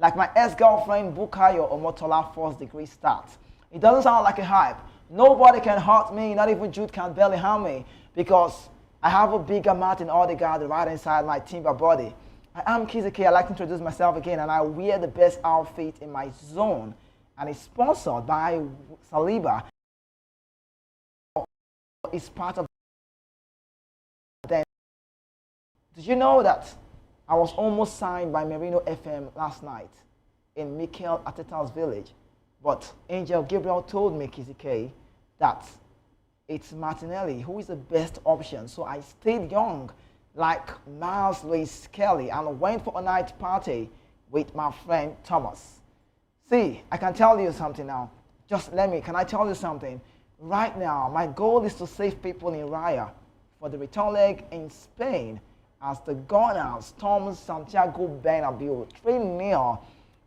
like my ex-girlfriend Bukayo Omotola first degree start. It doesn't sound like a hype. Nobody can hurt me, not even Jude can barely harm me, because I have a bigger Martin Odegaard right inside my timber body. I am Kizzy K. I'd like to introduce myself again, and I wear the best outfit in my zone, and it's sponsored by Saliba. It's part of them. Did you know that I was almost signed by Merino FM last night in Mikel Arteta's village? But Angel Gabriel told me, Kizzy K, that it's Martinelli who is the best option. So I stayed young like Miles Lewis Kelly and went for a night party with my friend Thomas. See, I can tell you something now. Can I tell you something? Right now, my goal is to save people in Raya for the return leg in Spain as the Gunners storm Santiago Bernabeu 3-0.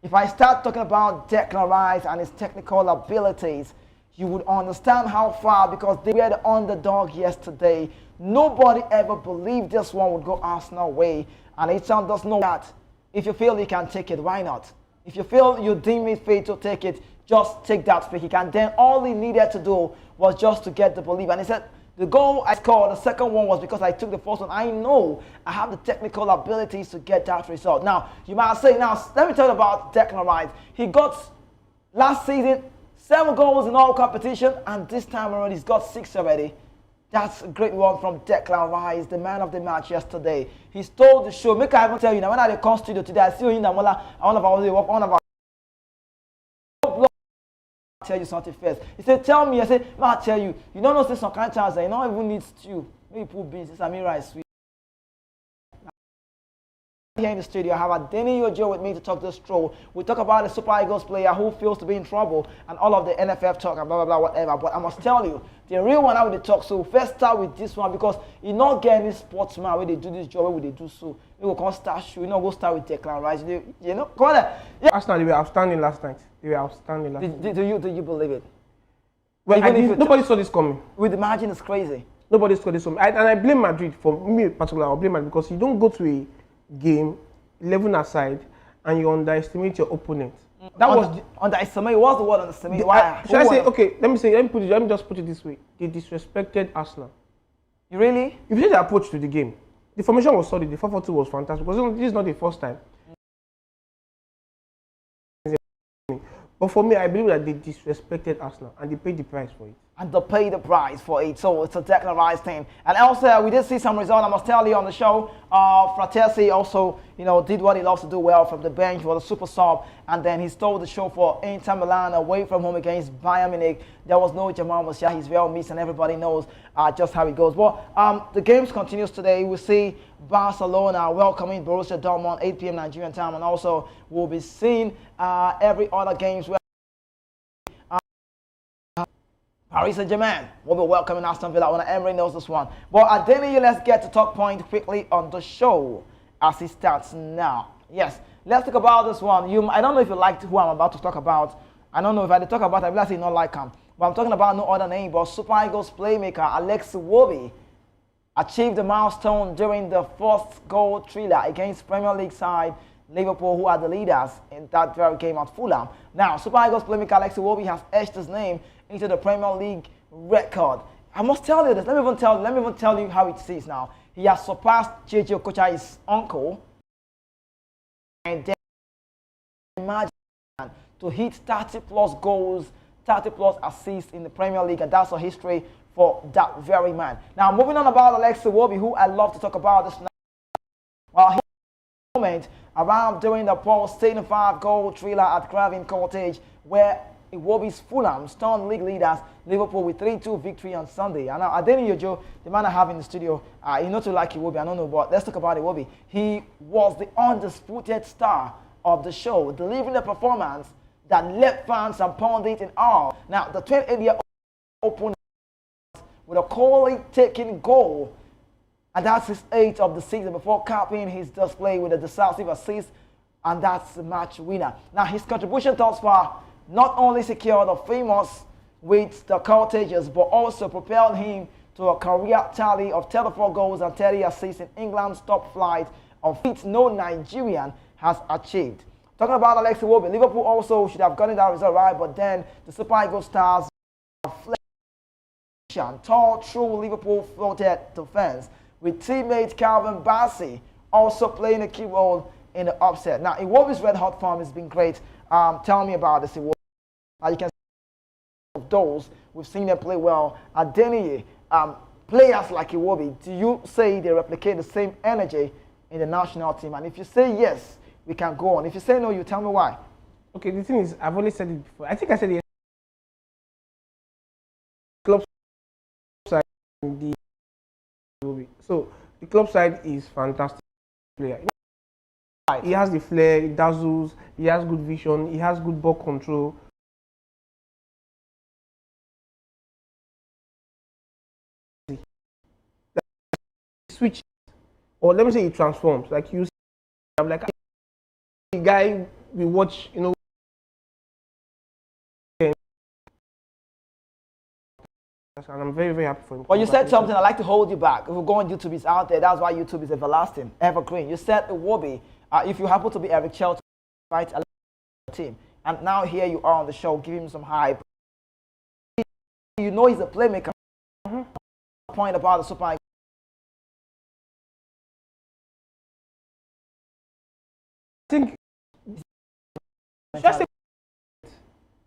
If I start talking about Declan Rice and his technical abilities, you would understand how far, because they were the underdog yesterday. Nobody ever believed this one would go Arsenal way, and it does know that. If you feel you can take it, why not? If you feel you deem it fit to take it, just take that free kick. And then all he needed to do was just to get the belief. And he said, the goal I scored, the second one was because I took the first one. I know I have the technical abilities to get that result. Now, you might say, now, let me tell you about Declan Rice. He got, last season, 7 goals in all competition, and this time around he's got 6 already. That's a great one from Declan Rice, the man of the match yesterday. He stole the show. Make I even tell you, now when I come studio today, I see you in the one of our tell you something first. He said, tell me. I said, I'll tell you. You don't know, say some kind of times that you don't even need stew. Maybe put beans. It's rice sweet. Here in the studio, I have Adeni Ojo with me to talk this stroll. We talk about the Super Eagles player who feels to be in trouble and all of the NFF talk and blah, blah, blah, whatever. But I must tell you, the real one I will talk. So first start with this one, because you not get any sportsman where they do this job, where they do so. We will come start show. You know, go start with Declan Rice. You know, go on there. Yeah. Arsenal, they were outstanding last night. They were outstanding last night. Do you believe it? Well, nobody saw this coming. With the margin, it's crazy. Nobody saw this coming. And I blame Madrid. For me particularly, I blame Madrid because you don't go to a game 11 aside and you underestimate your opponent. That was underestimate. What's the word underestimate? Why? Should I say, okay, let me just put it this way. They disrespected Arsenal. You really? If you take the approach to the game, the formation was solid. The 4-4-2 was fantastic because this is not the first time. But for me, I believe that they disrespected Arsenal and they paid the price for it. And they paid the price for it. So it's a Declan Rice thing. And also, we did see some result. I must tell you on the show, Fratesi also, did what he loves to do well from the bench for the super sub. And then he stole the show for Inter Milan away from home against Bayern Munich. There was no Jamal Musiala. He's well missed, and everybody knows just how it goes. Well, the games continues today. We see Barcelona welcoming Borussia Dortmund, 8 p.m. Nigerian time. And also, we'll be seeing every other games where Paris Saint-Germain will be welcoming Aston Villa. When Emery knows this one. But Adeni, let's get to talk point quickly on the show as it starts now. Yes, let's talk about this one. I don't know if you liked who I'm about to talk about. I don't know if I talk about, I will say not like him. But I'm talking about no other name but Super Eagles playmaker Alex Iwobi achieved the milestone during the first goal thriller against Premier League side Liverpool, who are the leaders in that very game at Fulham. Now, Super Eagles playmaker Alex Iwobi has etched his name into the Premier League record. I must tell you this. Let me even tell you how it is now. He has surpassed JJ Okocha, his uncle, and then imagine to hit 30 plus goals, 30 plus assists in the Premier League, and that's a history for that very man. Now, moving on about Alex Iwobi, who I love to talk about this now. Well, he moment around during the post-75 goal thriller at Craven Cottage, where Iwobi's Fulham stunned league leaders Liverpool with 3-2 victory on Sunday. And now Adeni Ojo, the man I have in the studio, you know to like Iwobi, I don't know, but let's talk about Iwobi. He was the undisputed star of the show, delivering a performance that left fans and pundits in awe. Now, the 28-year-old opponent with a quality-taking goal, and that's his 8th of the season, before capping his display with a decisive assist, and that's the match winner. Now, his contribution thus far not only secured the famous with the Cottages, but also propelled him to a career tally of 34 goals and 30 assists in England's top flight of feats no Nigerian has achieved. Talking about Alex Iwobi, Liverpool also should have gotten that result right, but then the Super Eagles stars tall, true Liverpool floated defense with teammate Calvin Bassey also playing a key role in the upset. Now, Iwobi's red hot form has been great. Tell me about this Iwobi. Now, you can see of those we've seen them play well. Adeniyi, players like Iwobi, do you say they replicate the same energy in the national team? And if you say yes, we can go on. If you say no, you tell me why. Okay, the thing is, I've always said it before. I think I said it. Club side, so the club side is fantastic player. He has the flair, he dazzles, he has good vision, he has good ball control. Switch, or let me say he transforms. Like you, I'm like the guy we watch, you know. And I'm very, very happy for him. Well, you said something, I'd like to hold you back. If we're going YouTube is out there, that's why YouTube is everlasting, evergreen. You said Iwobi, if you happen to be Eric Chelle, right, team, and now here you are on the show, give him some hype. You know he's a playmaker. Point about the Super. I think. Should I say?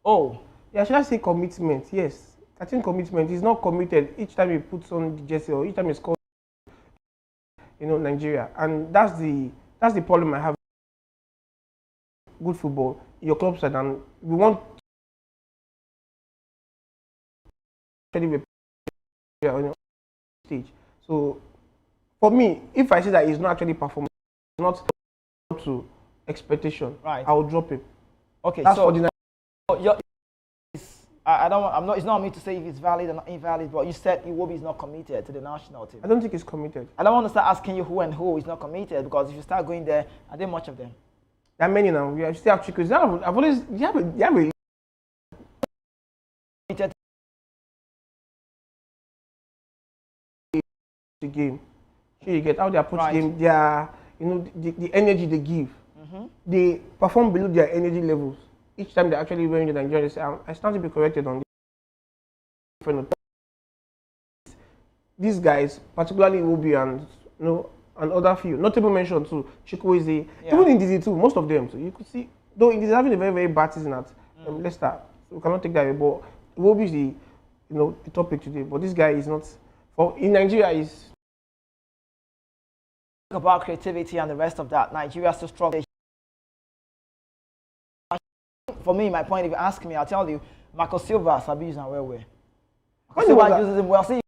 Oh, yeah. Should I say commitment? Yes. I think commitment. He's not committed each time he puts on the jersey or each time he scores, you know, Nigeria. And that's the problem I have. Good football, your club side, and we want on your stage. So for me, if I see that he's not actually performing, not up to expectation, right, I will drop him. Okay, that's so for the. I don't want, I'm not, it's not me to say if it's valid or not invalid, but you said Iwobi is not committed to the national team. I don't think he's committed. I don't want to start asking you who and who is not committed, because if you start going there, are there much of them? There are many now. We still have Chicos. I've always, you have a the game. Sure, you get how they approach the game, their, you know, the energy they give. They perform below their energy levels. Each time they actually wearing the Nigerian, they say, I stand to be corrected on this. These guys, particularly Iwobi and, you know, and other few, notable mention too, Chukwueze, even in DZ too, most of them. So you could see, though it is having a very, very bad season at Leicester, so we cannot take that away. But Iwobi is the, you know, the topic today. But this guy is not. For in Nigeria is. About creativity and the rest of that, Nigeria still struggling. For me, my point, if you ask me, I'll tell you, Marco Silva Sabi using well way. Marco Silva uses him well. See,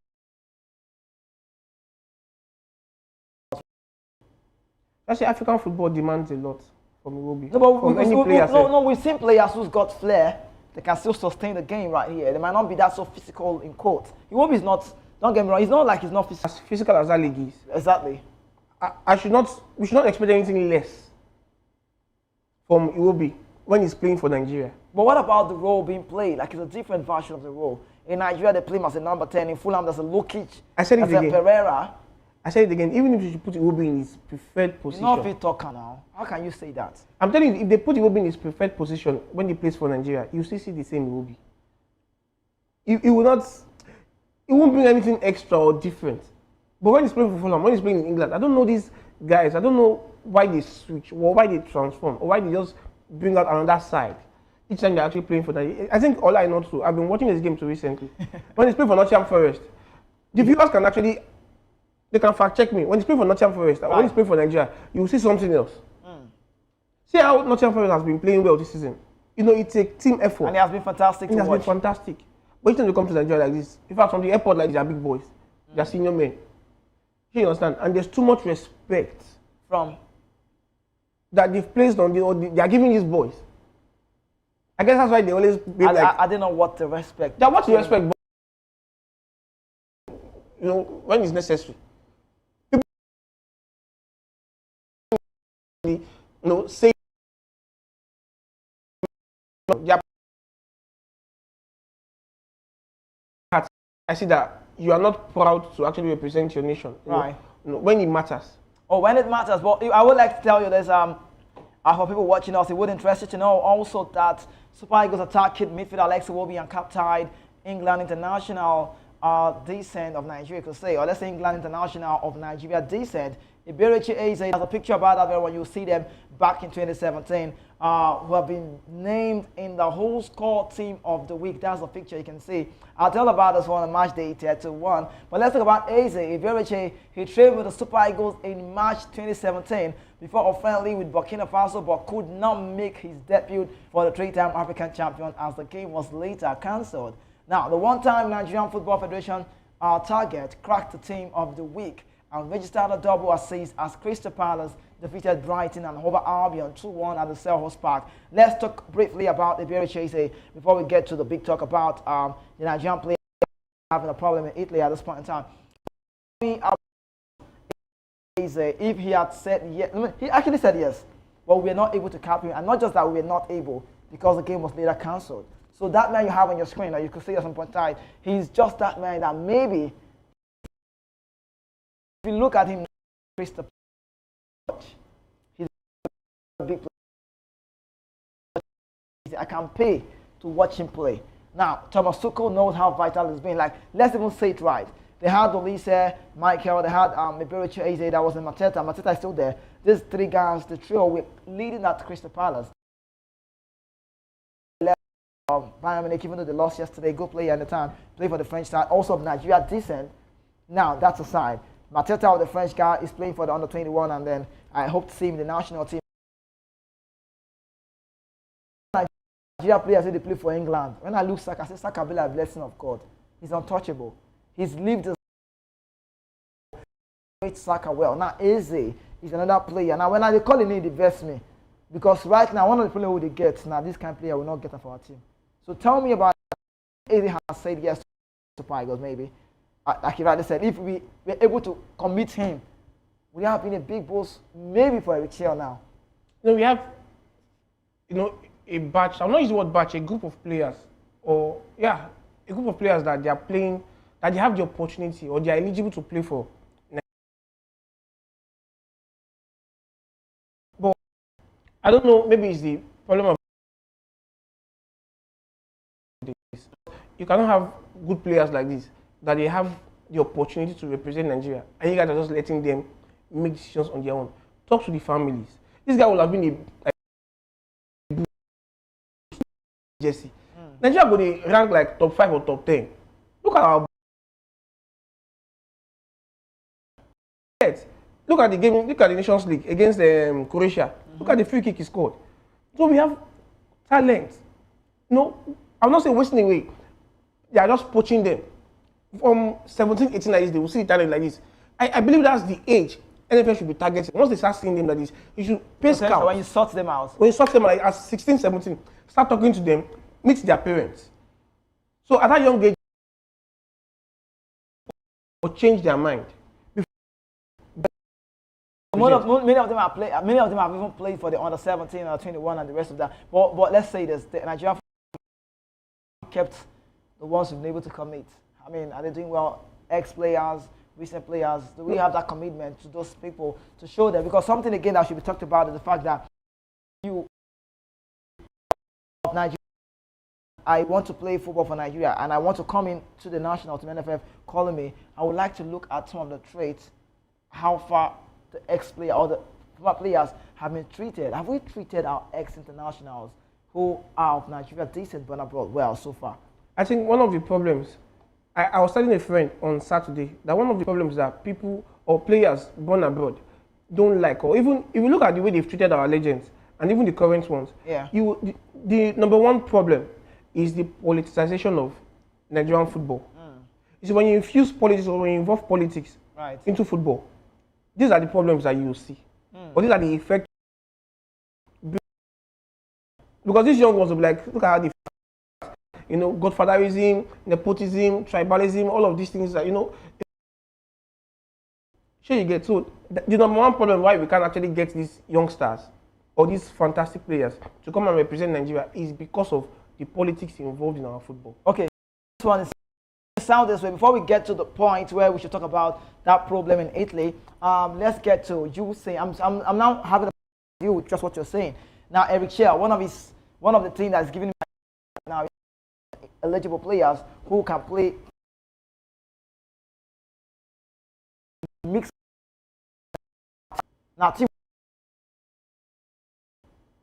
actually, African football demands a lot from Iwobi. No, but we've seen players who's got flair. They can still sustain the game right here. They might not be that so physical in quotes. Iwobi is not. Don't get me wrong. He's not like he's not physical. As physical as that league is. Exactly. We should not expect anything less from Iwobi when he's playing for Nigeria. But what about the role being played? Like, it's a different version of the role. In Nigeria, they play him as a number 10. In Fulham, there's a Lukic. I said it again. Pereira. I said it again. Even if you should put Iwobi in his preferred position. You're not fit talker now. How can you say that? I'm telling you, if they put Iwobi in his preferred position when he plays for Nigeria, you still see the same Iwobi. He will not. It won't bring anything extra or different. But when he's playing for Fulham, when he's playing in England, I don't know these guys. I don't know why they switch or why they transform or why they just bring out another side each time they're actually playing for that. I think all I know too, I've been watching this game too recently. When he's playing for Nottingham Forest, the viewers can actually, they can fact check me. When he's playing for Nottingham Forest, when he's playing for Nigeria, you will see something else. See how Nottingham Forest has been playing well this season. You know, it's a team effort. And it has been fantastic to watch. It has been fantastic. But each time they come to Nigeria like this, in fact, from the airport, like, they are big boys. They are senior men. You understand? And there's too much respect from that they've placed on they are giving these boys. I guess that's why they always be I don't know what the respect. Yeah, what the respect, but, you know, when it's necessary. People, you know, say I see that you are not proud to actually represent your nation, right? You know, when it matters. Oh, when it matters. But I would like to tell you there's For people watching us, it would interest you to know also that Super Eagles attacking midfielder Alex Iwobi and captain England international descent of Nigeria, could say, or let's say England international of Nigeria descent. Iberechi Eze has a picture about that very when you see them back in 2017, who have been named in the whole score team of the week. That's the picture you can see. I'll tell about this one on match day 31. But let's talk about Eze. Iberechi, he trained with the Super Eagles in March 2017 before offensively with Burkina Faso, but could not make his debut for the three-time African champion as the game was later cancelled. Now, the one-time Nigerian Football Federation target cracked the team of the week and registered a double assist as Crystal Palace defeated Brighton and Hove Albion 2-1 at the Selhurst Park. Let's talk briefly about Iberechi Eze before we get to the big talk about the Nigerian player having a problem in Italy at this point in time. If he had said yes, he actually said yes, but we were not able to cap him, and not just that, we were not able because the game was later cancelled. So that man you have on your screen that you could see at some point in time, he's just that man that maybe, if you look at him, he's a big player. I can pay to watch him play. Now, Thomas Tuchel knows how vital it's been. Like, let's even say it right. They had Olise, Michael, they had Iberechi Eze, that was in Mateta. Mateta is still there. These three guys, the trio, were leading at Crystal Palace. Bayern Munich, even though they lost yesterday, good player at the time, played for the French side, also of Nigeria descent. Now, that's aside. Mateta, the French guy, is playing for the under-21, and then I hope to see him in the national team. Nigeria players say they play for England. When I look Saka, I say Saka be like a blessing of God. He's untouchable. He's lived his great Saka well. Now, Eze is another player. Now, when they call him, they vex me. Because right now, one of the players who they get, now this kind of player will not get for our team. So tell me about Eze has said yes to Super Eagles, maybe. Like you rightly said, if we were able to commit him, we have been a big boss, maybe for a Chelle now. We have, a batch. I'm not using the word batch. A group of players, or a group of players that they are playing, that they have the opportunity or they are eligible to play for. But I don't know. Maybe it's the problem of this. You cannot have good players like this that they have the opportunity to represent Nigeria, and you guys are just letting them make decisions on their own. Talk to the families. This guy will have been a Jesse. Nigeria will rank like top 5 or top 10. Look at our look at the game. Look at the Nations League against Croatia. Look at the free kick he scored. So we have talent. I'm not saying wasting away. They are just poaching them. From 17, 18 like this, they will see the talent like this. I believe that's the age NFL should be targeting. Once they start seeing them like this, you should pay scouts. When you sort them out. When you sort them out, like at 16, 17, start talking to them, meet their parents. So at that young age, or change their mind. Many of them have even played for the under 17 or 21 and the rest of that. But let's say this: the Nigerian kept the ones who've been able to commit. I mean, are they doing well? Ex-players, recent players. Do we have that commitment to those people to show them? Because something again that should be talked about is the fact that you of Nigeria. I want to play football for Nigeria and I want to come into the national team, NFF calling me. I would like to look at some of the traits, how far the ex-player or the former players have been treated. Have we treated our ex-internationals who are of Nigeria decent but abroad well so far? I think one of the problems, I was telling a friend on Saturday that one of the problems that people or players born abroad don't like, or even if you look at the way they've treated our legends and even the current ones, the number one problem is the politicization of Nigerian football. You see, when you infuse politics or when you involve politics into football, these are the problems that you will see. Or these are the effects. Because these young ones will be like, look at how they, godfatherism, nepotism, tribalism, all of these things that, sure you get. So the number one problem why we can't actually get these youngsters or these fantastic players to come and represent Nigeria is because of the politics involved in our football. Okay, this one is sound this way. Before we get to the point where we should talk about that problem in Italy, let's get to you saying I'm now having a deal with just what you're saying. Now, Eric Chelle, one of the things that's giving me now eligible players who can play mix. Now, team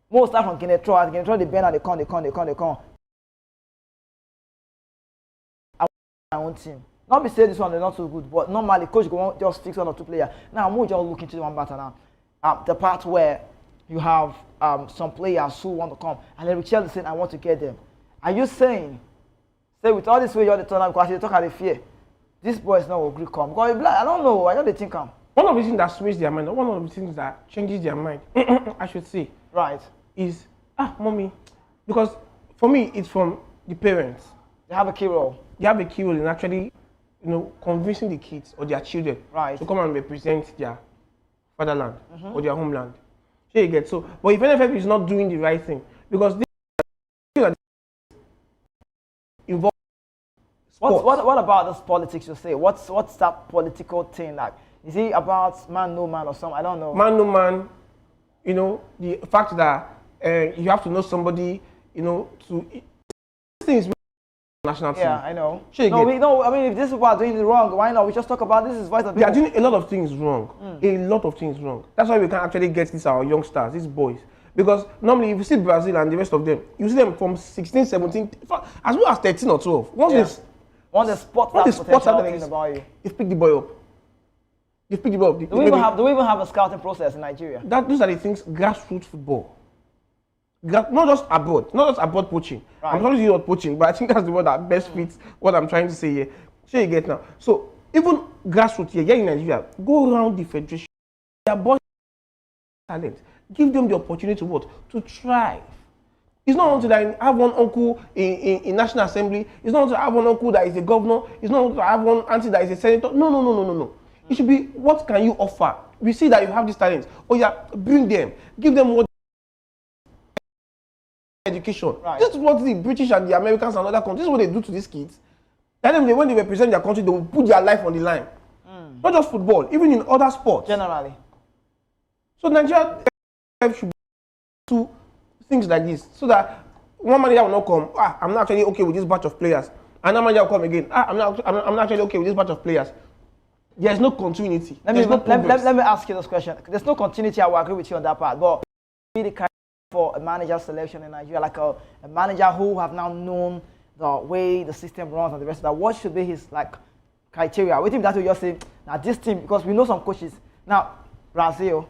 most time from Genetro, the bend and they come. I want my own team. Not be saying this one is not so good, but normally coach go just fix 1 or 2 players. Now, I'm just looking to the one better now. The part where you have some players who want to come, and then Chelle is saying, I want to get them. Are you saying, say with all this way you're the turn because you talk about the fear, this boy is not agree come? Because I don't know, I don't think come. One of the things that switches their mind, one of the things that changes their mind, I should say, right, is mommy, because for me it's from the parents. They have a key role. They have a key role in actually, convincing the kids or their children to come and represent their fatherland or their homeland. So you get so, but if NFF is not doing the right thing, because they are involved. What about this politics you say? What's that political thing like? Is it about man no man or something? I don't know. Man no man, the fact that you have to know somebody, to things national team. Yeah, I know. No, I mean, if this is what are doing it wrong, why not? We just talk about this is voice of they are doing a lot of things wrong. A lot of things wrong. That's why we can actually get these our youngsters, these boys. Because normally if you see Brazil and the rest of them, you see them from 16, 17, as well as 13 or 12. Once the spot thing about you. You pick the boy up. You pick the boy up. Do we even have a scouting process in Nigeria? Those are the things, grassroots football. Not just abroad poaching. Right. I'm not using about poaching, but I think that's the word that best fits what I'm trying to say here. So you get now. So even grassroots here in Nigeria, go around the federation. Their boys talent. Give them the opportunity to what? To thrive. It's not until I have one uncle in National Assembly. It's not until I have one uncle that is a governor. It's not until I have one auntie that is a senator. No. It should be, what can you offer? We see that you have these talents. Oh yeah, bring them. Give them what education. Right. This is what the British and the Americans and other countries, this is what they do to these kids. Then when they represent their country, they will put their life on the line. Not just football, even in other sports. Generally. So Nigeria should do things like this, so that one manager will not come. I'm not actually okay with this batch of players. Another manager will come again. I'm not actually okay with this batch of players. There is no continuity. Let me ask you this question. There's no continuity. I will agree with you on that part. But really kind for a manager selection in Nigeria, like a manager who have now known the way the system runs and the rest of that. What should be his criteria? We think that we just say now this team, because we know some coaches now, Brazil,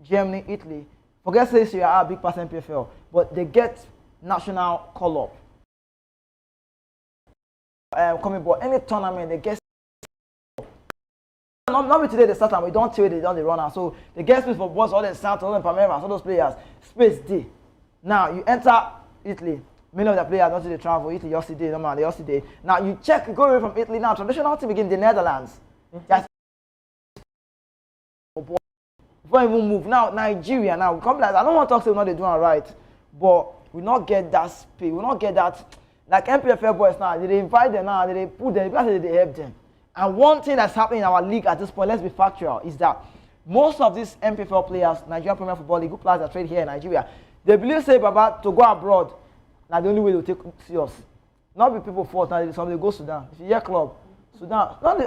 Germany, Italy. Forget say you are a big person PFL, but they get national call up. Coming but any tournament they get. Not today they start and we don't tell they don't run out. So they get space for boys, all the Santos, all the Palmeiras, all those players. Space D. Now you enter Italy. Many of the players don't see they travel. Italy yesterday, normally yesterday. Now you check, go away from Italy now. Traditional team begin the Netherlands. Just before even move. Now Nigeria now come like I don't want to talk to them, they doing right, but we not get that space. We not get that like MPFL boys now. They invite them now. They put them because they help them. And one thing that's happening in our league at this point, let's be factual, is that most of these MPFL players, Nigerian Premier Football League, good players that trade here in Nigeria, they believe say Baba to go abroad. Now the only way they'll take serious. Not be people fault. Now some they go Sudan. If you hear club, Sudan. Some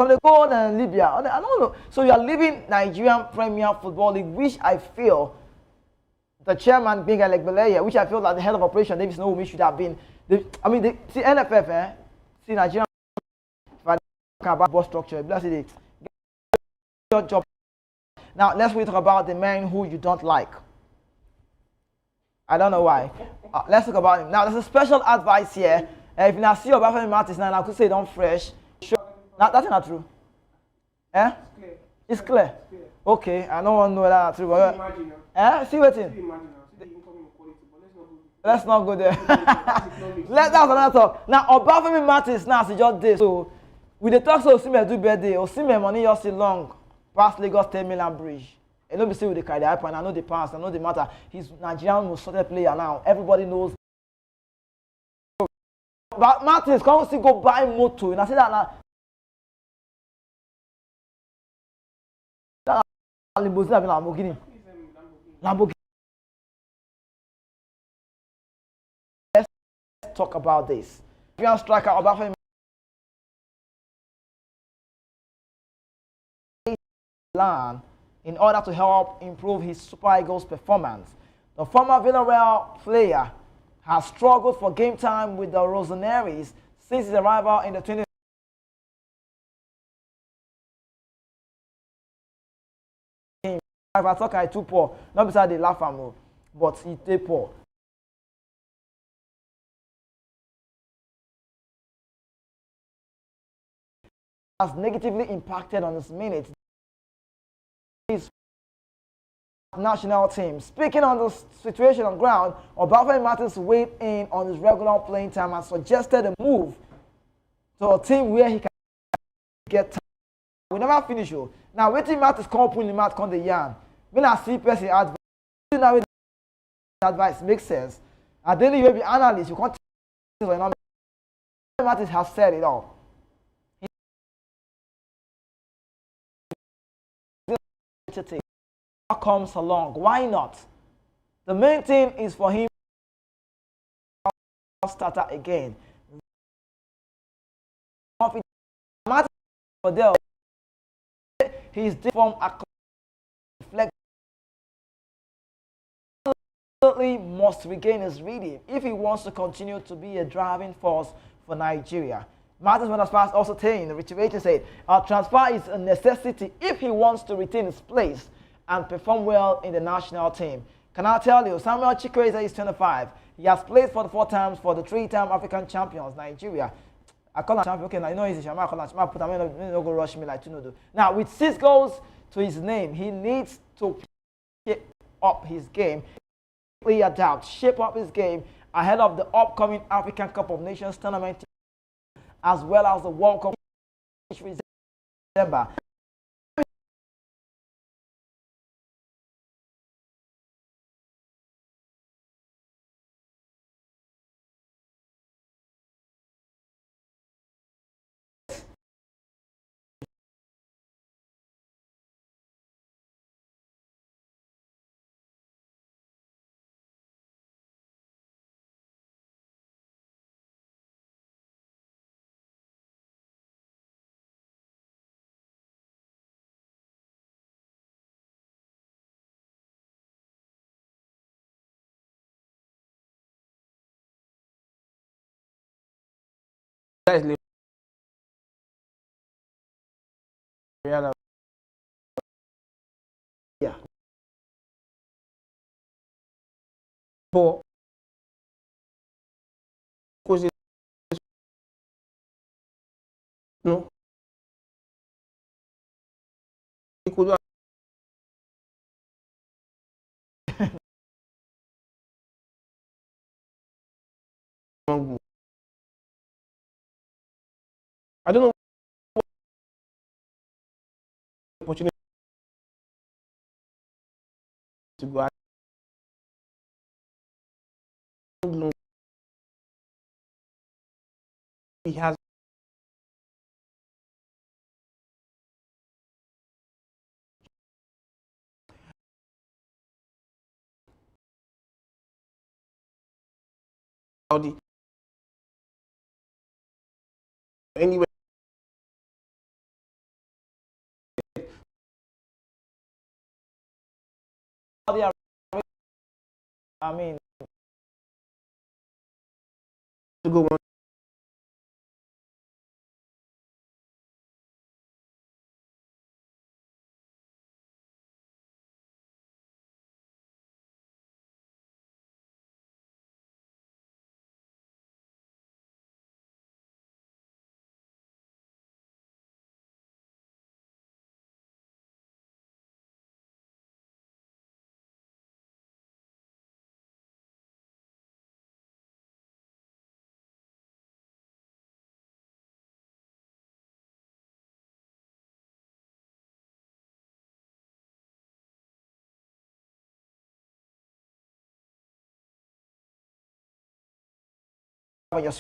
they go Libya. I don't know. So you are leaving Nigerian Premier Football League, which I feel the chairman being like Belaya, which I feel like the head of operation Davis Nomi should have been. See NFF, see Nigerian about board structure. They your job. Now let's talk about the man who you don't like. I don't know why. Let's talk about him. Now there's a special advice here. If you now see your boyfriend artist now, I could say don't fresh. Sure. Now that's not true. Eh? It's clear. Okay, I don't want to know that true. See what it? Let's not go there. That's another talk. Now Obafemi artist now is just this. So with the talk so Osimhen do birthday, Osimhen money just see long past Lagos 10 million bridge. And don't be say with the carry the hype, and I know the past, I know the matter. He's Nigerian most sorted player now. Everybody knows. But Martins can't still go buy motor. And I say that now. Lamborghini. talk about this. Nigerian striker Obafemi plan in order to help improve his Super Eagles performance. The former Villarreal player has struggled for game time with the Rossoneri's since his arrival in the 20. If I talk, I too poor, not beside the laugh am, but he too poor. Has negatively impacted on his minutes. His national team. Speaking on the situation on ground, Obafemi Martins weighed in on his regular playing time and suggested a move to a team where he can get time. We never finish. Now, waiting Martins can't put in the mat, can't the yarn. When I see person advice, advice makes sense. And then you will be analyst, you can't tell Martins has said it all. Comes along, why not? The main thing is for him to start again. For there, his different absolutely must regain his rhythm if he wants to continue to be a driving force for Nigeria. Martins Motherspas also saying, Richard H said, our transfer is a necessity if he wants to retain his place and perform well in the national team. Can I tell you, Samuel Chikwueze is 25. He has played for the 4 times for the 3-time African champions, Nigeria. I call him champion. Okay, now you know he's a champion. I call him champion. Put him in, go rush me like Tunudu. Now, with 6 goals to his name, he needs to shape up his game. Adapt, shape up his game ahead of the upcoming African Cup of Nations tournament, as well as the World Cup, which is December. Guys, Yeah. But because no, he could I don't know what opportunity to go. I don't know. He has Saudi anyway. I mean, To go on. your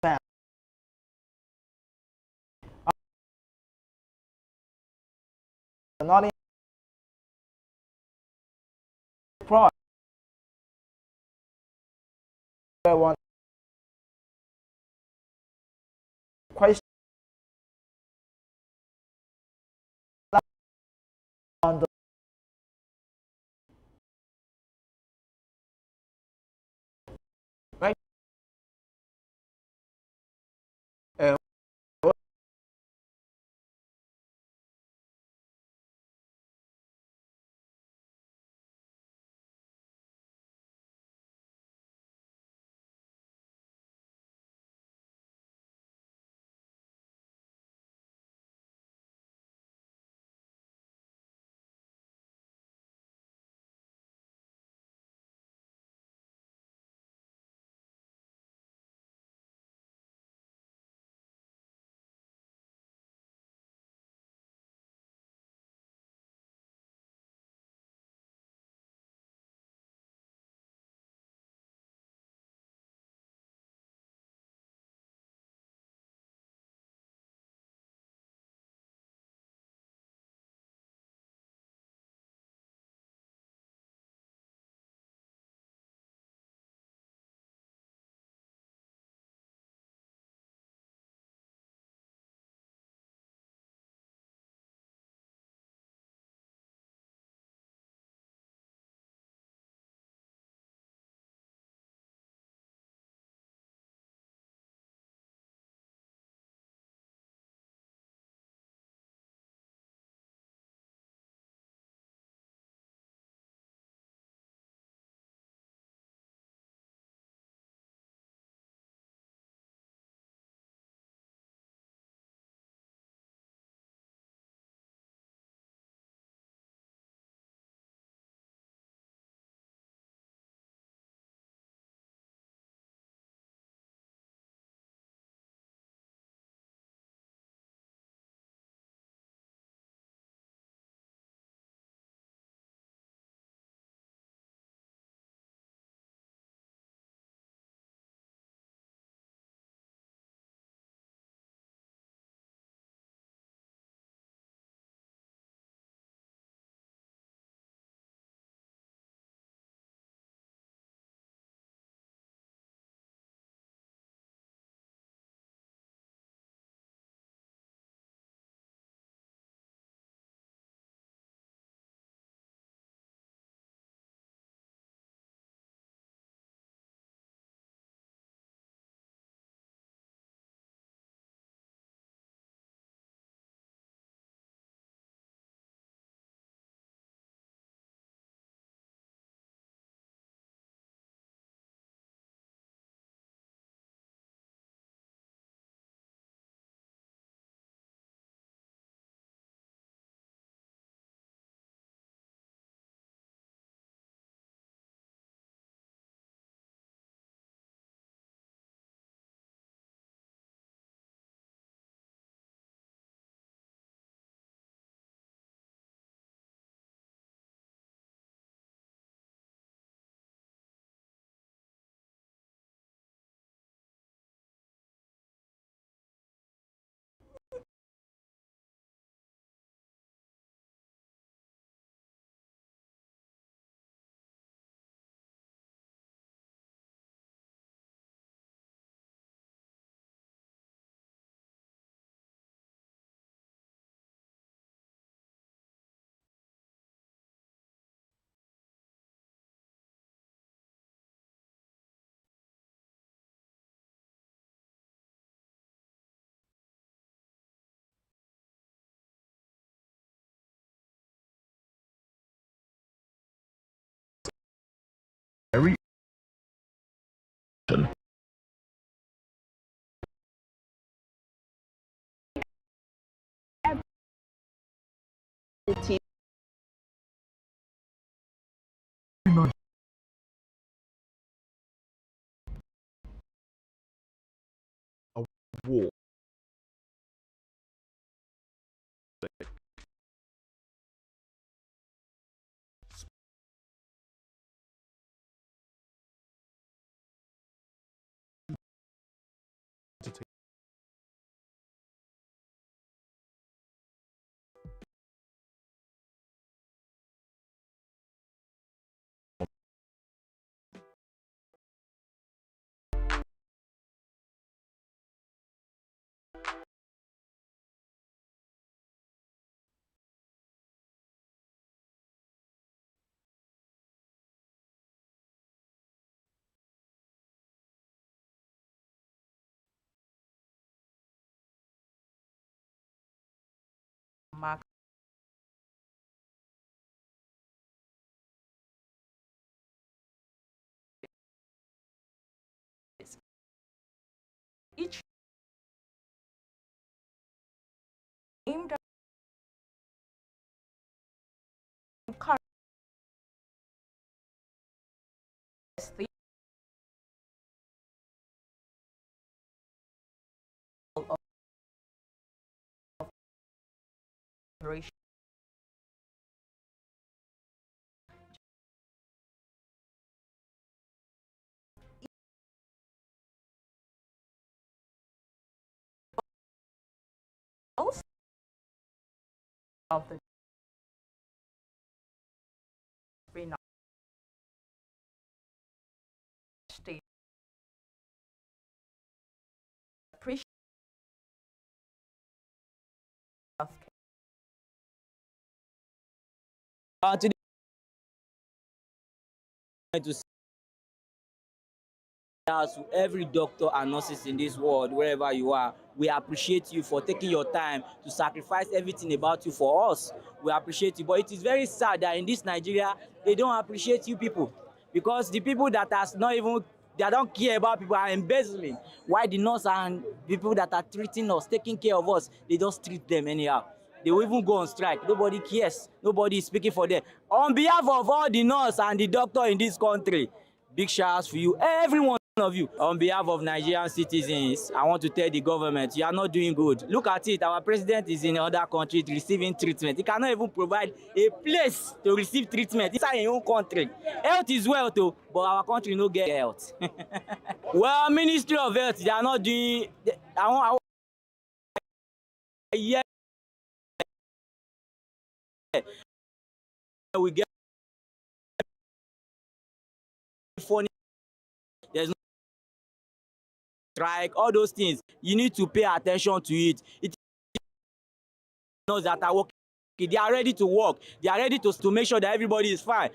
fan. Not in pride. one question on the Right? Uh, Very war. Mark. Each aimed at the operation. Also of the state appreciate healthcare. Today, to to every doctor and nurses in this world, wherever you are, we appreciate you for taking your time to sacrifice everything about you for us. We appreciate you, but it is very sad that in this Nigeria, they don't appreciate you people, because the people that has not even, they don't care about people are embezzling. Why the nurse and people that are treating us, taking care of us, they just treat them anyhow. They will even go on strike. Nobody cares. Nobody is speaking for them. On behalf of all the nurse and the doctor in this country, big shouts for you, every one of you. On behalf of Nigerian citizens, I want to tell the government, you are not doing good. Look at it, our president is in other countries receiving treatment. He cannot even provide a place to receive treatment inside his own country. Health is wealth, too, but our country no get health. Well, Ministry of Health, they are not doing, yeah, we get funny. There's no strike, all those things. You need to pay attention to it. It knows that are working. They are ready to work. They are ready to make sure that everybody is fine.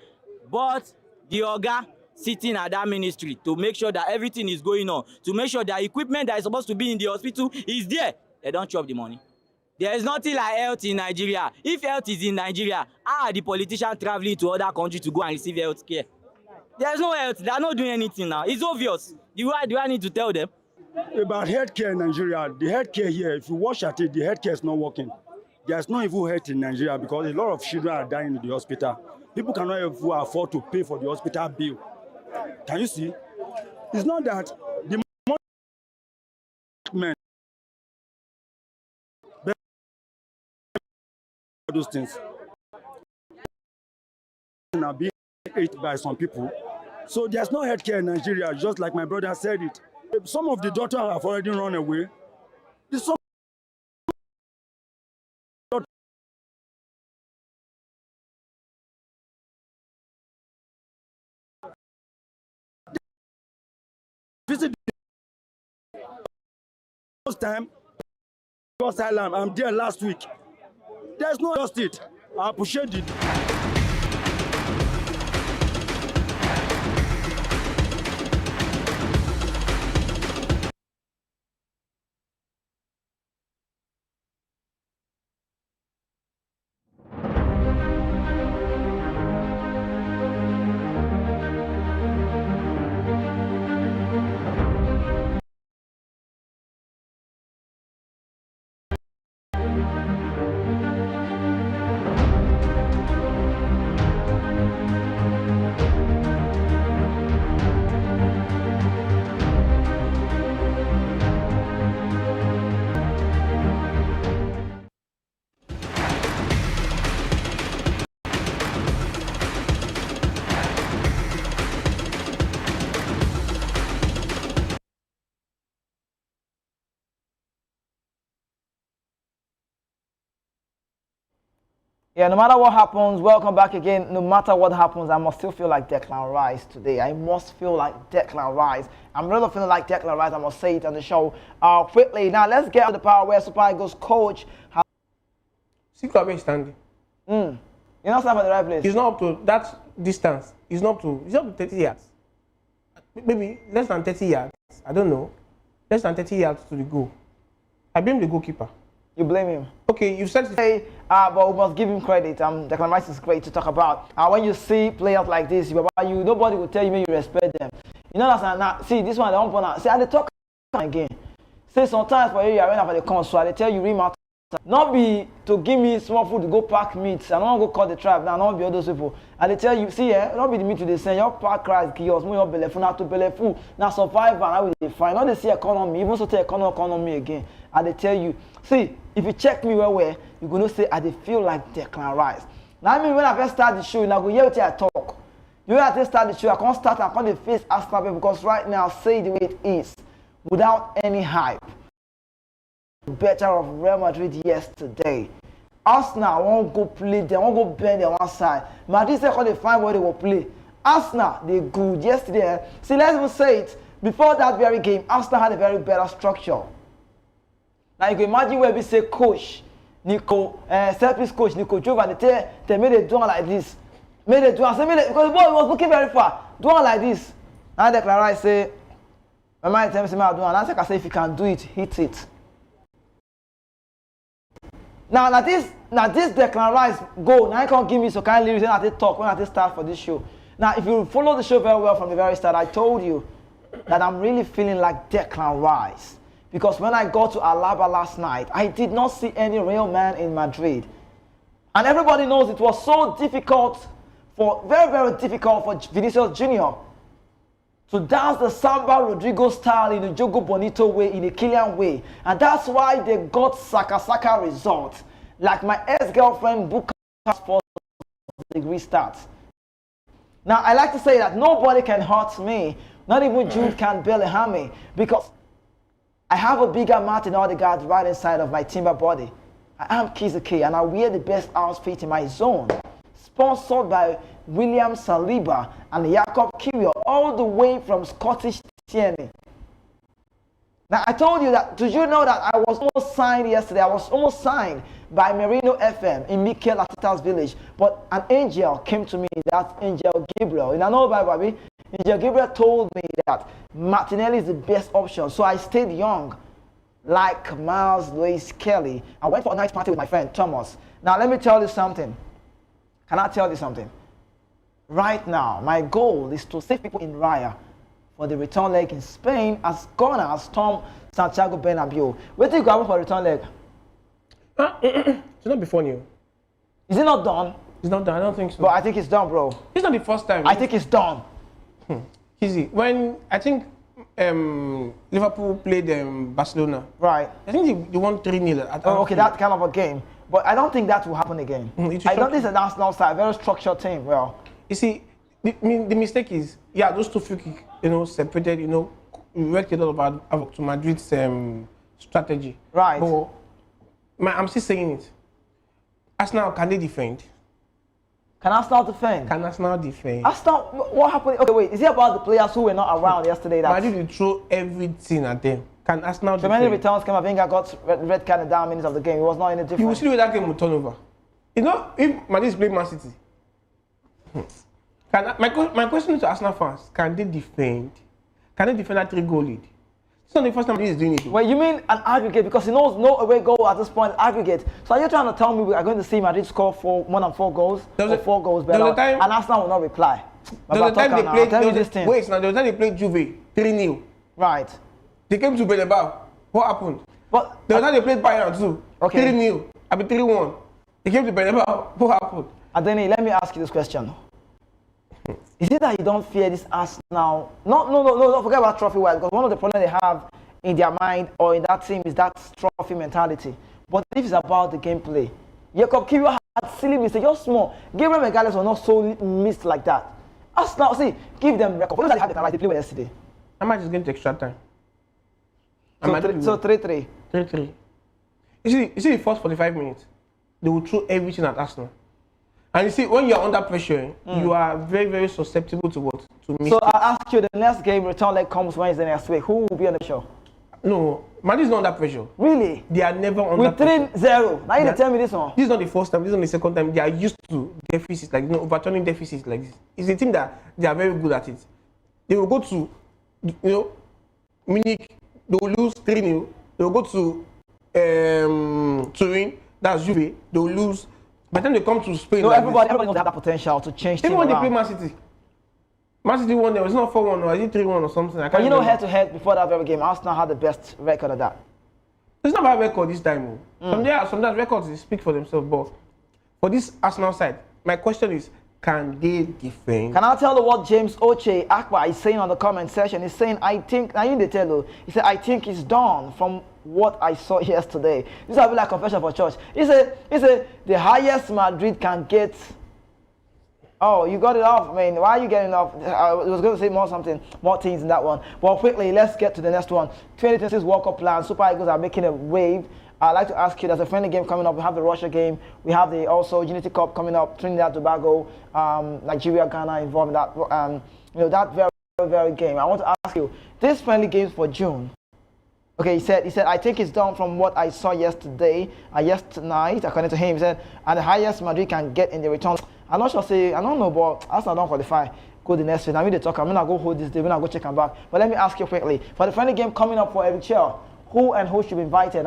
But the Oga sitting at that ministry to make sure that everything is going on, to make sure that equipment that is supposed to be in the hospital is there. They don't chop the money. There is nothing like health in Nigeria. If health is in Nigeria, how are the politicians traveling to other countries to go and receive health care? There's no health. They are not doing anything now. It's obvious. Do I need to tell them? About healthcare in Nigeria, the healthcare here, if you watch at it, the healthcare is not working. There's no even health in Nigeria because a lot of children are dying in the hospital. People cannot even afford to pay for the hospital bill. Can you see? It's not that the money those things are being ate by some people. So there's no healthcare in Nigeria, just like my brother said it. Some of the doctors have already run away. Some visit first time asylum. I'm there last week. There's no justice. I appreciate it. Yeah, no matter what happens, welcome back again. No matter what happens, I must still feel like Declan Rice today. I must feel like Declan Rice. I'm really feeling like Declan Rice. I must say it on the show quickly. Now, let's get to the part where Super Eagles coach. See where he's standing. You're not standing at the right place. He's not up to that distance. He's up to 30 yards. Maybe less than 30 yards. I don't know. Less than 30 yards to the goal. I blame the goalkeeper. You blame him. Okay, you said Hey, but we must give him credit. Declan Rice is great to talk about. When you see players like this, nobody will tell you when you respect them. You know that's not. See this one, they don't want to. See, I they talk again. Say sometimes for you, when I come, so they tell you read my. Not be to give me small food to go pack meat. I don't go call the tribe. Now, not be all those people. And they tell you, see, not be the meat to the same. Your pack rice, kiosks, more your belly full, not to belly full. Now survive and I will define. Not they see economy, even so take economy again. And they tell you, see, if you check me where you're gonna say I feel like Declan Rice. Now I mean when I first start the show, now go hear what I talk. You know I start the show, I can't start and can't face Arsenal because right now say the way it is, without any hype. Better of Real Madrid yesterday. Arsenal won't go play, they won't go bend on one side. Madrid say they find where they will play. Arsenal, they good yesterday. See, let's even say it. Before that very game, Arsenal had a very better structure. Now you can imagine where we say coach, Nico, set-piece coach, Nico Jova, they made it do like this. Made it do, I said, because the ball was looking very far. Do like this. Now Declan Rice say, my mind tells me how to do it. And I say, if you can do it, hit it. Now this Declan Rice go. Now you can't give me so kind lyrics when I talk when I start for this show. Now if you follow the show very well from the very start, I told you that I'm really feeling like Declan Rice because when I got to Alaba last night, I did not see any real man in Madrid, and everybody knows it was so difficult very difficult for Vinicius Junior to dance the Samba Rodrigo style in a Jogo Bonito way, in a Kylian way. And that's why they got Saka results. Like my ex-girlfriend Buka's first degree starts. Now, I like to say that nobody can hurt me. Not even Jude can barely harm me. Because I have a bigger Martin Odegaard right inside of my timber body. I am Kizake and I wear the best outfit in my zone. Sponsored by William Saliba and Jacob Kiwior, all the way from Scottish Tierney. Now, I told you that, did you know that I was almost signed yesterday? I was almost signed by Merino FM in Mikel Arteta's village. But an angel came to me, that's Angel Gabriel. And I know about Bobby. Angel Gabriel told me that Martinelli is the best option. So I stayed young, like Miles Lewis Kelly. I went for a nice party with my friend Thomas. Now, let me tell you something. Can I tell you something? Right now, my goal is to save people in Raya for the return leg in Spain as Ghana storm Santiago Bernabeu. Where do you go for return leg? It's not before new. Is it not done? It's not done. I don't think so. But I think it's done, bro. It's not the first time. I think it's done. Easy. When I think Liverpool played Barcelona. Right. I think they won 3-0. Oh, okay, that kind of a game. But I don't think that will happen again. I don't think it's an Arsenal side, very structured team. Well, you see, the mistake is, yeah, those two free kick, separated, worked a lot about to Madrid's strategy. Right. But I'm still saying it. Arsenal, can they defend? Can Arsenal defend? Can Arsenal defend? Arsenal, what happened? Okay, wait. Is it about the players who were not around yesterday? Madrid will throw everything at them. Can Arsenal defend? So many returns came. I think I got red card in down minutes of the game. It was not in a different. You will see where that game will turn over. If Madrid is playing Man City, my question to Arsenal fans: can they defend? Can they defend that 3-goal lead? It's not the first time Madrid is doing it. Well, you mean an aggregate because he knows no away goal at this point. Aggregate. So are you trying to tell me we are going to see Madrid score more than 4 goals? Or 4 goals better? And Arsenal will not reply. There was the time they played Juve 3-0. Right. They came to Bernabeu. What happened? But there was time they played Bayern too. Okay. 3-0. I mean 3-1. They came to Bernabeu. What happened? Adeni, let me ask you this question. Is it that you don't fear this Arsenal? No, don't forget about trophy-wise, because one of the problems they have in their mind or in that team is that trophy mentality. But if it's about the gameplay, Jacob Kiwior had silly mistakes, just small. Gabriel Magalhaes was not so missed like that. Arsenal, see, give them record. For those that had the right, they played well yesterday. How much is going to extra time? So 3-3. 3-3. You see the first 45 minutes, they will throw everything at Arsenal. And you see, when you are under pressure, you are very, very susceptible to what? To mistakes. So I ask you, the next game return leg comes Wednesday next week. Who will be on the show? No, Madrid is not under pressure. Really? They are never under pressure. With 3-0. Now you tell me this one. This is not the first time. This is not the second time. They are used to deficits, like overturning deficits like this. It's a team that they are very good at it. They will go to, Munich. They will lose 3-0. They will go to Turin, that's Juve, they'll lose. By the time they come to Spain, No, like everybody this, knows they have that potential to change even team when they play around. Man City. Man City won there, it's not 4-1 or is it 3-1 or something? I can't But you know, remember. head to head before that very game, Arsenal had the best record of that. It's not about record this time. Sometimes records they speak for themselves, but for this Arsenal side, my question is, can they defend? Can I tell you what James Oche Akbar is saying on the comment section? He's saying, I think, now you need to tell you, he said, I think it's done from what I saw yesterday. This will be like confession for church. He said, the highest Madrid can get. Oh, you got it off. I mean, why are you getting off? I was going to say more things in that one. But quickly, let's get to the next one. 2026 World Cup plan. Super Eagles are making a wave. I'd like to ask you, there's a friendly game coming up. We have the Russia game. We have the also Unity Cup coming up. Trinidad, Tobago, Nigeria, Ghana involved in that. That very, very game. I want to ask you, this friendly games for June. Okay, he said, I think it's done from what I saw yesterday, yesterday, according to him. He said, and the highest Madrid can get in the return. I'm not sure, I don't know, but Arsenal don't qualify. Go the next week. I'm going to talk. I'm going to go hold this day. We're going to go check and back. But let me ask you quickly. For the friendly game coming up for every Chelle, who should be invited?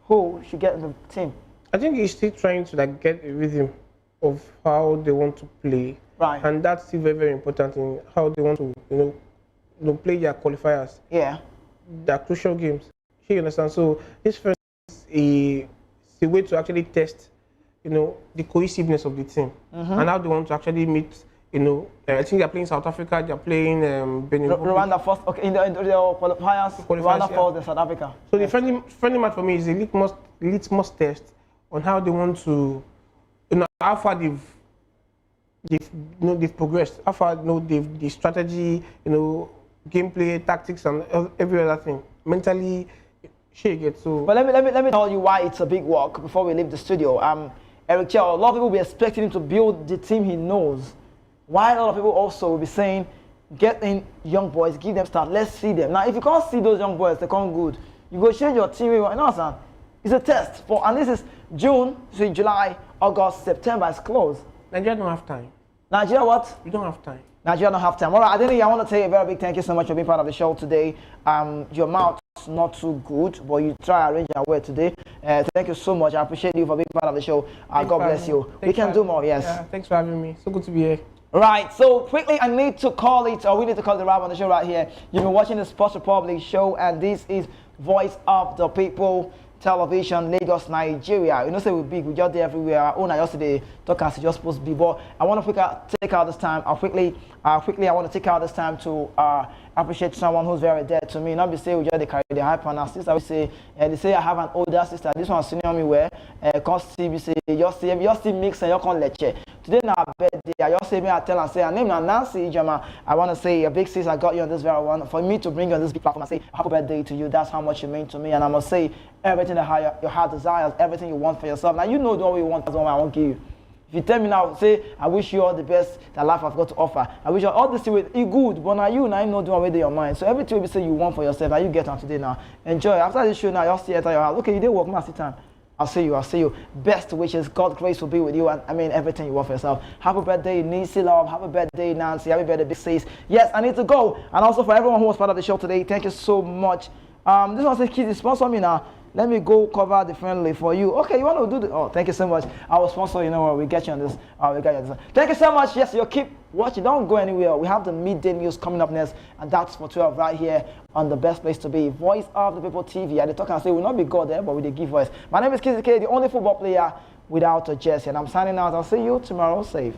Who should get in the team? I think he's still trying to get a rhythm of how they want to play. Right. And that's still very, very important in how they want to, play their qualifiers. Yeah. Their crucial games. You understand? So this first is a way to actually test, the cohesiveness of the team and how they want to actually meet. I think they're playing South Africa. They're playing Benin. Rwanda first. Okay, in the qualifiers, Rwanda first, then South Africa. So the friendly match for me is a litmus test on how they want to, how far they've progressed, how far the strategy, gameplay, tactics, and every other thing. Mentally, shake it. So. But let me tell you why it's a big work before we leave the studio. Eric Chelle, a lot of people will be expecting him to build the team he knows. Why a lot of people also will be saying, get in young boys, give them start, let's see them. Now, if you can't see those young boys, they come good. You go change your team. Son. It's a test and this is June, July, August, September. It's close. Nigeria don't have time. Nigeria what? We don't have time. Nigeria don't have time. All right, I want to tell you a very big thank you so much for being part of the show today. Your mouth's not too good, but you try to arrange your way today. Thank you so much. I appreciate you for being part of the show. God bless you. We can do more, yes. Yeah, thanks for having me. So good to be here. Right, so quickly, we need to call it a wrap on the show right here. You've been watching the Sports Republic show, and this is Voice of the People Television, Lagos, Nigeria. Say we're big, we're just there everywhere. Our own yesterday, talk as it's just supposed to be. But I want to take out this time. I want to take out this time to appreciate someone who's very dear to me. Not be say we just carry the hype on our sister. We say they say I have an older sister. This one senior me where can't see me say just see mix and you can't lecture. Today na birthday. I just say me I tell and say her name na Nancy Ijama. I want to say a big sis. I got you on this very one. For me to bring you on this big platform and say happy birthday to you. That's how much you mean to me. And I must say everything that your heart desires, everything you want for yourself. Now you know what you want. That's what I want to give you. If you tell me now, say, I wish you all the best that life has got to offer. I wish you all this thing with good, but now you know doing away with your mind. So everything you say you want for yourself, now you get on today now. Enjoy. After this show now, you'll see it at your house. Okay, you didn't work massive time. I'll see you. Best wishes. God's grace will be with you. And everything you want for yourself. Happy birthday, Nisi Love. Happy birthday, Nancy. Happy birthday, Big Sis. Yes, I need to go. And also for everyone who was part of the show today, thank you so much. This one says, kids, sponsor me now. Let me go cover the friendly for you. Okay, you want to do the... Oh, thank you so much. Our sponsor, we get you on this. We got you on this. Thank you so much. Yes, you keep watching. Don't go anywhere. We have the midday news coming up next, and that's for 12 right here on the best place to be. Voice of the People TV. I talk and say we'll not be God there, but we give voice. My name is Kizzy K, the only football player without a jersey, and I'm signing out. I'll see you tomorrow. Safe.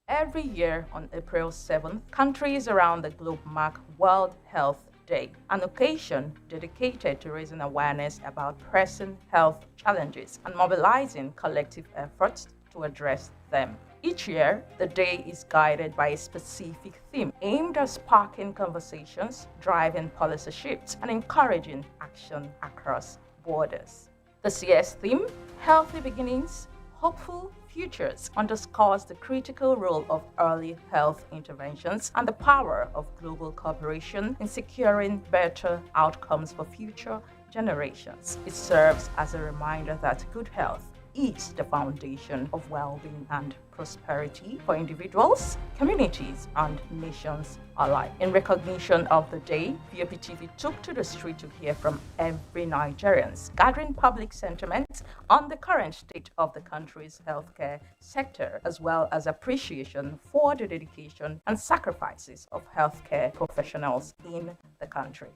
Every year on April 7th, countries around the globe mark World Health Day, an occasion dedicated to raising awareness about pressing health challenges and mobilizing collective efforts to address them. Each year, the day is guided by a specific theme aimed at sparking conversations, driving policy shifts, and encouraging action across borders. This year's theme, Healthy Beginnings, Hopeful Futures, underscores the critical role of early health interventions and the power of global cooperation in securing better outcomes for future generations. It serves as a reminder that good health is the foundation of well-being and prosperity for individuals, communities, and nations alike. In recognition of the day, VOPTV took to the street to hear from every Nigerian, gathering public sentiment on the current state of the country's healthcare sector, as well as appreciation for the dedication and sacrifices of healthcare professionals in the country.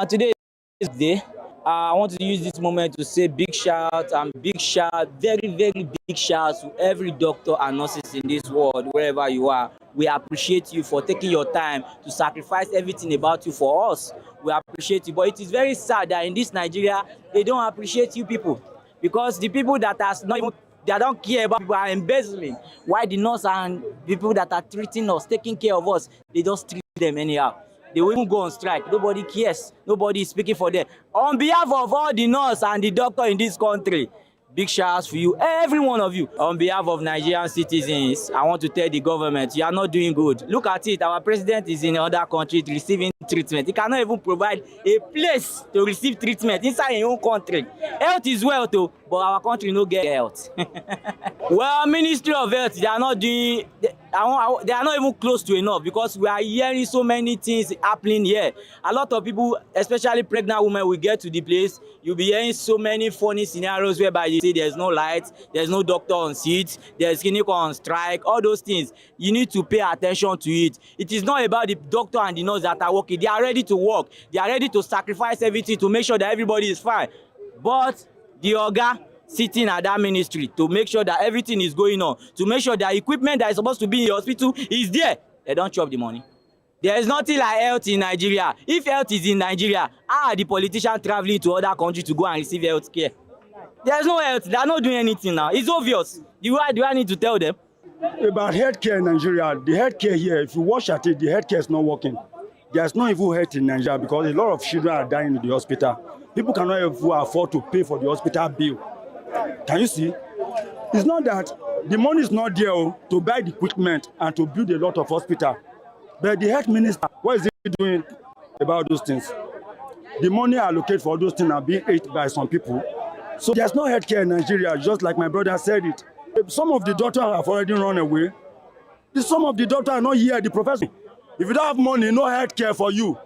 Today is the day. I want to use this moment to say big shout, very, very big shout to every doctor and nurses in this world, wherever you are. We appreciate you for taking your time to sacrifice everything about you for us. We appreciate you, but it is very sad that in this Nigeria, they don't appreciate you people, because the people that are not even, they don't care about people are embezzling. Why the nurse and people that are treating us, taking care of us, they just treat them anyhow. They will even go on strike. Nobody cares. Nobody is speaking for them. On behalf of all the nurse and the doctor in this country, big shouts for you, every one of you. On behalf of Nigerian citizens, I want to tell the government, you are not doing good. Look at it. Our president is in another country receiving treatment. He cannot even provide a place to receive treatment inside his own country. Health is wealth, too, but our country no get health. Well, Ministry of Health, they are not doing. They are not even close to enough, because we are hearing so many things happening here. A lot of people, especially pregnant women, will get to the place. You'll be hearing so many funny scenarios whereby you say there's no light, there's no doctor on seat, there's clinic on strike, all those things. You need to pay attention to it. It is not about the doctor and the nurse that are working. They are ready to work. They are ready to sacrifice everything to make sure that everybody is fine. But the Oga sitting at that ministry to make sure that everything is going on, to make sure that equipment that is supposed to be in the hospital is there, they don't chop the money. There is nothing like health in Nigeria. If health is in Nigeria, how are the politicians traveling to other countries to go and receive health care? There's no health. They are not doing anything now. It's obvious. Do I need to tell them? About healthcare in Nigeria, the healthcare here, if you watch at it, the healthcare is not working. There's no even health in Nigeria because a lot of children are dying in the hospital. People cannot even afford to pay for the hospital bill. Can you see? It's not that the money is not there to buy the equipment and to build a lot of hospital. But the health minister, what is he doing about those things? The money allocated for those things are being ate by some people. So there's no healthcare in Nigeria, just like my brother said it. Some of the doctors have already run away. Some of the doctors are not here, the professor. If you don't have money, no healthcare for you.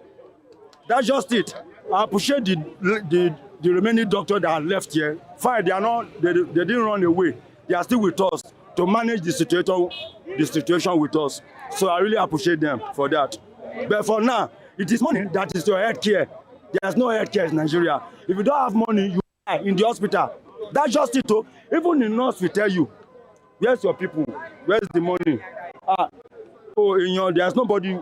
That's just it. I appreciate the remaining doctors that are left here. Fine, they didn't run away. They are still with us to manage the situation with us. So I really appreciate them for that. But for now, it is money that is your health care. There's no health care in Nigeria. If you don't have money, you die in the hospital. That's just it. Even the nurse will tell you, where's your people? Where's the money? There's nobody.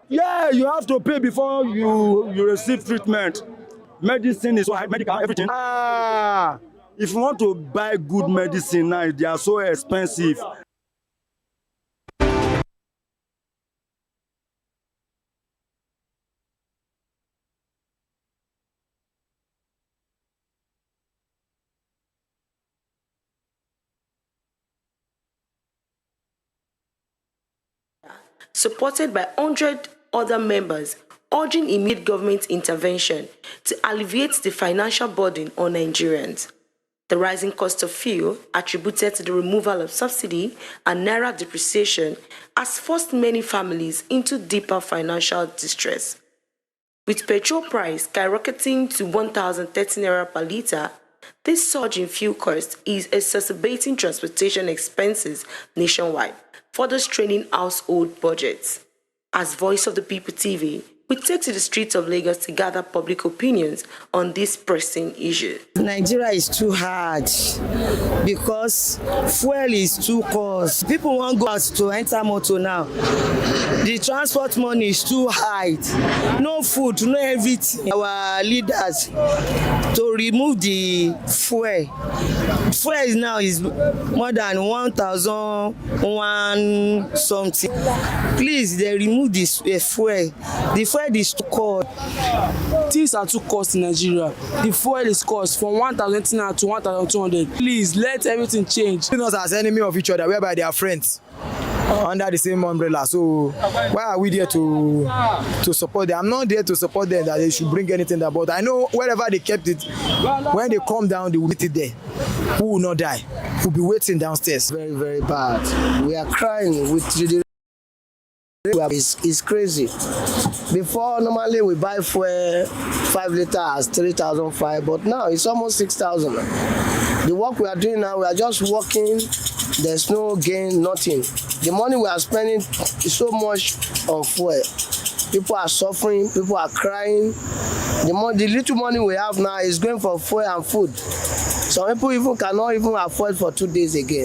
Yeah, you have to pay before you receive treatment. Medicine is so high, medical, everything. If you want to buy good medicine now, they are so expensive. Supported by 100 other members, urging immediate government intervention to alleviate the financial burden on Nigerians. The rising cost of fuel, attributed to the removal of subsidy and naira depreciation, has forced many families into deeper financial distress. With petrol price skyrocketing to 1,030 naira per litre, this surge in fuel costs is exacerbating transportation expenses nationwide, further straining household budgets. As Voice of the People TV, we take to the streets of Lagos to gather public opinions on this pressing issue. Nigeria is too hard because fuel is too cost. People won't go out to enter motor now. The transport money is too high. No food, no everything. Our leaders to remove the fuel. Fuel now is more than 1,001 something. Please, they remove this fuel. The fuel is too cost. Things are too cost in Nigeria. The fuel is cost from 1,000 to 1,200. Please let everything change. Seeing us as enemy of each other, whereby they are friends. under the same umbrella. So why are we there to support them? I'm not there to support them that they should bring anything down, but I know wherever they kept it, when they come down, they will meet it there. Who will not die? Who will be waiting downstairs. Very, very bad. We are crying with the it's crazy. Before, normally we buy fuel 5 liters 3,500, but now it's almost 6,000. The work we are doing now, we are just working. There's no gain, nothing. The money we are spending is so much on fuel. People are suffering, people are crying. The little money we have now is going for fuel and food. Some people even cannot even afford for 2 days again.